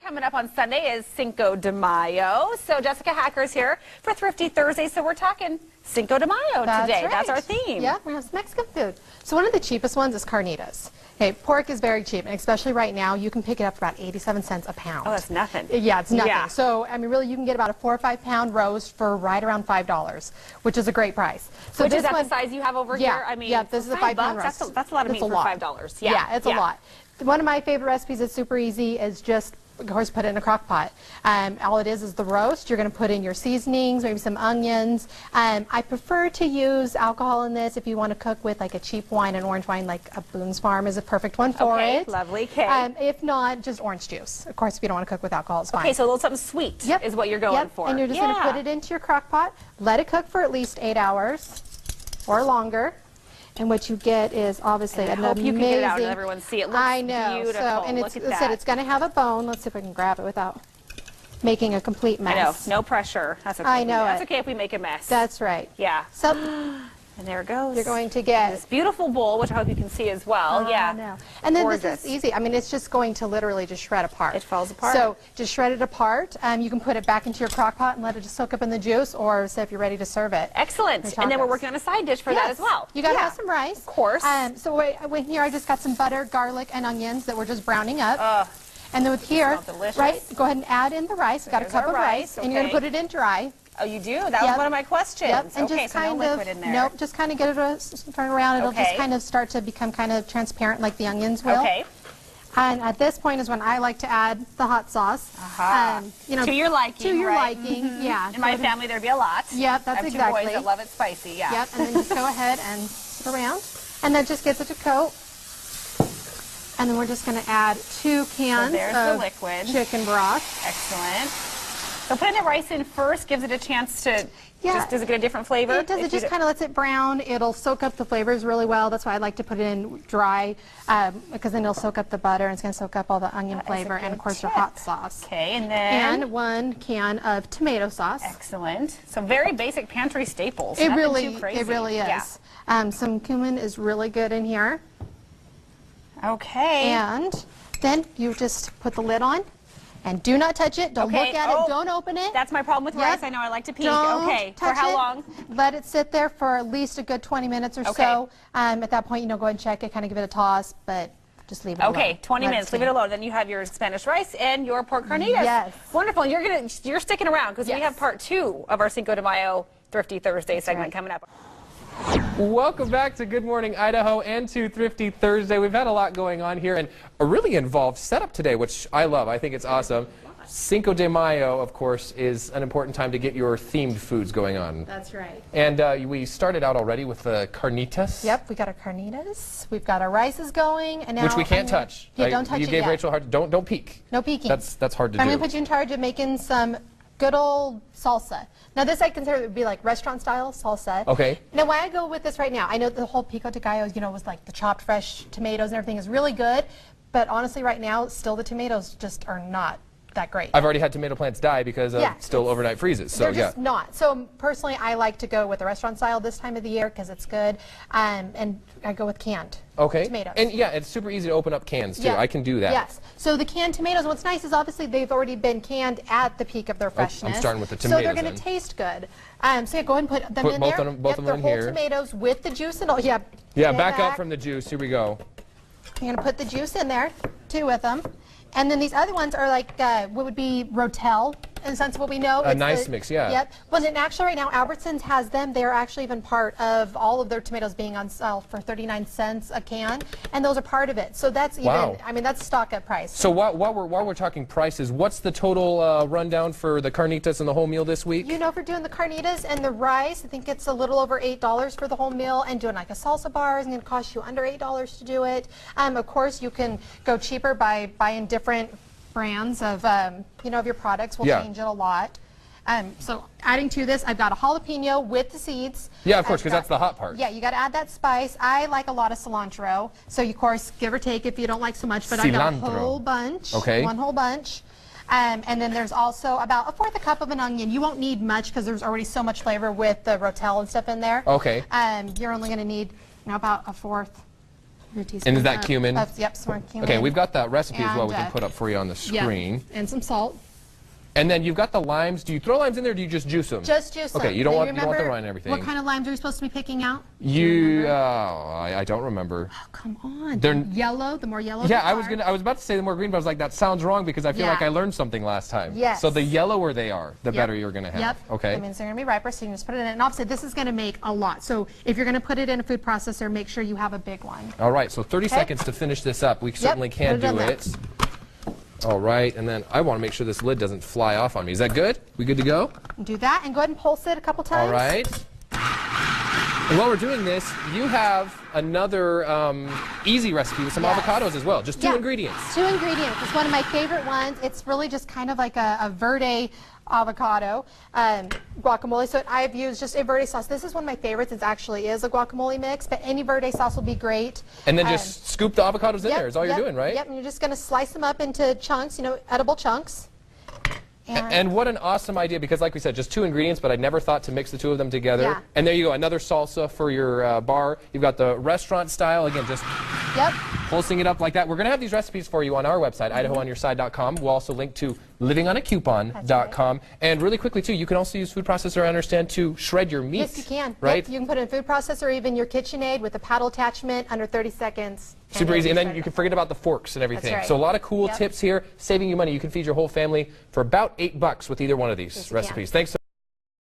Coming up on Sunday is Cinco de Mayo. So Jessica Hacker's here for Thrifty Thursdays. So we're talking Cinco de Mayo today. Right. That's our theme. Yeah, we have some Mexican food. So one of the cheapest ones is carnitas. Okay, pork is very cheap, and especially right now, you can pick it up for about 87 cents a pound. Oh, that's nothing. Yeah, it's nothing. Yeah. So, I mean, really, you can get about a 4 or 5 pound roast for right around $5, which is a great price. So Which this is that one, the size you have over yeah, here? I mean, yeah, this is a 5 pound roast. That's a lot of meat for $5. Yeah, yeah, it's a lot. One of my favorite recipes that's super easy is just, of course, put it in a crock pot. All it is the roast. You're going to put in your seasonings, maybe some onions. I prefer to use alcohol in this if you want to cook with like a cheap wine, an orange wine, like a Boone's Farm is a perfect one for it. Lovely. Okay. If not, just orange juice. Of course, if you don't want to cook with alcohol, it's fine. Okay, so a little something sweet is what you're going for. And you're just going to put it into your crock pot, let it cook for at least 8 hours or longer. And what you get is obviously an amazing. I hope you can get it out and everyone see it. Looks I know. beautiful. So, and Look at that. it's going to have a bone. Let's see if I can grab it without making a complete mess. I know. No pressure. That's okay. I know That's okay if we make a mess. That's right. Yeah. So, and there it goes. You're going to get this beautiful bowl, which I hope you can see as well. I know. And then Gorgeous. this is easy. I mean, it's just going to literally just shred apart. It falls apart. So just shred it apart. You can put it back into your crock pot and let it just soak up in the juice, or say if you're ready to serve it. Excellent. And then we're working on a side dish for that as well. You got to have some rice. Of course. So wait, here I just got some butter, garlic, and onions that we're just browning up. And then with here, right, go ahead and add in the rice. You've got a cup of rice, and you're going to put it in dry. Oh, you do? That was one of my questions. Yep. And okay, just so kind no liquid in there. Nope, just kind of get it turn around. It'll just kind of start to become kind of transparent like the onions will. Okay. And at this point is when I like to add the hot sauce. You know, to your liking. To your liking, yeah. In my family, there'd be a lot. Yep, that's exactly. I have 2 boys that love it spicy, yeah. Yep, and then just go ahead and put around. And that just gives it a coat. And then we're just going to add 2 cans of chicken broth. Excellent. So putting the rice in first gives it a chance to, does it get a different flavor? It does. It just kind of lets it brown. It'll soak up the flavors really well. That's why I like to put it in dry, because then it'll soak up the butter, and it's going to soak up all the onion flavor, and of course your hot sauce. Okay, and then? And 1 can of tomato sauce. Excellent. So very basic pantry staples. It really is. Yeah. Some cumin is really good in here. Okay. And then you just put the lid on. And do not touch it. Don't look at it. Don't open it. That's my problem with rice. I know I like to peek. Don't for how long? Let it sit there for at least a good 20 minutes or so. At that point, go ahead and check it, kind of give it a toss, but just leave it alone. Okay, 20 minutes. Leave it alone. Then you have your Spanish rice and your pork carnitas. Yes. Wonderful. And you're sticking around because we have part 2 of our Cinco de Mayo Thrifty Thursday segment coming up. Welcome back to Good Morning Idaho and to Thrifty Thursday. We've had a lot going on here and a really involved setup today, which I love. I think it's awesome. Cinco de Mayo, of course, is an important time to get your themed foods going on. That's right. And we started out already with the carnitas. Yep, we got our carnitas. We've got our rices going, and now which we can't touch. Yeah, don't touch it. You gave Rachel a hard. Don't peek. No peeking. That's hard to do. I'm going to put you in charge of making some good old salsa. Now this I consider it would be like restaurant style salsa. Okay. Now why I go with this right now, I know the whole pico de gallo, was like the chopped fresh tomatoes and everything is really good, but honestly right now still the tomatoes just are not that great. I've already had tomato plants die because of still overnight freezes. So they're just not. So personally I like to go with the restaurant style this time of the year because it's good, and I go with canned tomatoes. And it's super easy to open up cans too. I can do that. Yes. So the canned tomatoes, what's nice is obviously they've already been canned at the peak of their freshness. I'm starting with the tomatoes. So they're going to taste good. So go ahead and put them in there. Both of them in here. Whole tomatoes with the juice and all. Yeah, back up from the juice. Here we go. You're going to put the juice in there, 2 with them. And then these other ones are like what would be Rotel, in the sense of what we know. A nice mix, yeah. Yep. Well, then actually right now Albertsons has them. They're actually even part of all of their tomatoes being on sale for 39 cents a can, and those are part of it. So that's even, I mean, that's stock up price. So while we're talking prices, what's the total rundown for the carnitas and the whole meal this week? For doing the carnitas and the rice, I think it's a little over $8 for the whole meal, and doing like a salsa bar is going to cost you under $8 to do it. Of course, you can go cheaper by buying different brands of of your products. Will change it a lot. So adding to this, I've got a jalapeno with the seeds. Yeah, of course, because that's the hot part. Yeah, you got to add that spice. I like a lot of cilantro, so of course give or take if you don't like so much. But I got a whole bunch. Okay. 1 whole bunch. And then there's also about a 1/4 cup of an onion. You won't need much because there's already so much flavor with the Rotel and stuff in there. Okay. You're only going to need about a 1/4 And is that cumin? Yep, some cumin. Okay, we've got that recipe as well we can And, put up for you on the screen. Yep, and some salt. And then you've got the limes. Do you throw limes in there or do you just juice them? Just juice them. Okay, you don't want the rind and everything. What kind of limes are we supposed to be picking out? I don't remember. Oh, come on. They're yellow, the more yellow Yeah, they are. I was about to say the more green, but I was like, that sounds wrong because I feel Yeah. like I learned something last time. Yes. So the yellower they are, the better you're going to have. Yep. Okay. That means they're going to be riper, so you can just put it in. And obviously, this is going to make a lot. So if you're going to put it in a food processor, make sure you have a big one. All right, so 30 seconds to finish this up. We certainly can put it in do there. it. All right, and then I want to make sure this lid doesn't fly off on me. Is that good? We good to go? Do that and go ahead and pulse it a couple times. All right. And while we're doing this, you have another easy recipe with some Yes. avocados as well. Just two ingredients. 2 ingredients. It's one of my favorite ones. It's really just kind of like a verde avocado guacamole. So I've used just a verde sauce. This is one of my favorites. It actually is a guacamole mix, but any verde sauce will be great. And then just scoop the avocados in there is all you're doing, right? Yep, and you're just going to slice them up into chunks, edible chunks. And what an awesome idea, because like we said, just 2 ingredients, but I never thought to mix the 2 of them together. Yeah. And there you go, another salsa for your bar. You've got the restaurant style, again, just pulsing it up like that. We're going to have these recipes for you on our website, IdahoOnYourSide.com. We'll also link to livingonacoupon.com. Right. And really quickly, too, you can also use food processor, I understand, to shred your meat. Yes, you can. Right? Yep, you can put it in a food processor or even your KitchenAid with a paddle attachment under 30 seconds. Super easy. And then you can forget about the forks and everything. That's right. So a lot of cool tips here, saving you money. You can feed your whole family for about $8 with either one of these Yes, you can. recipes. Thanks so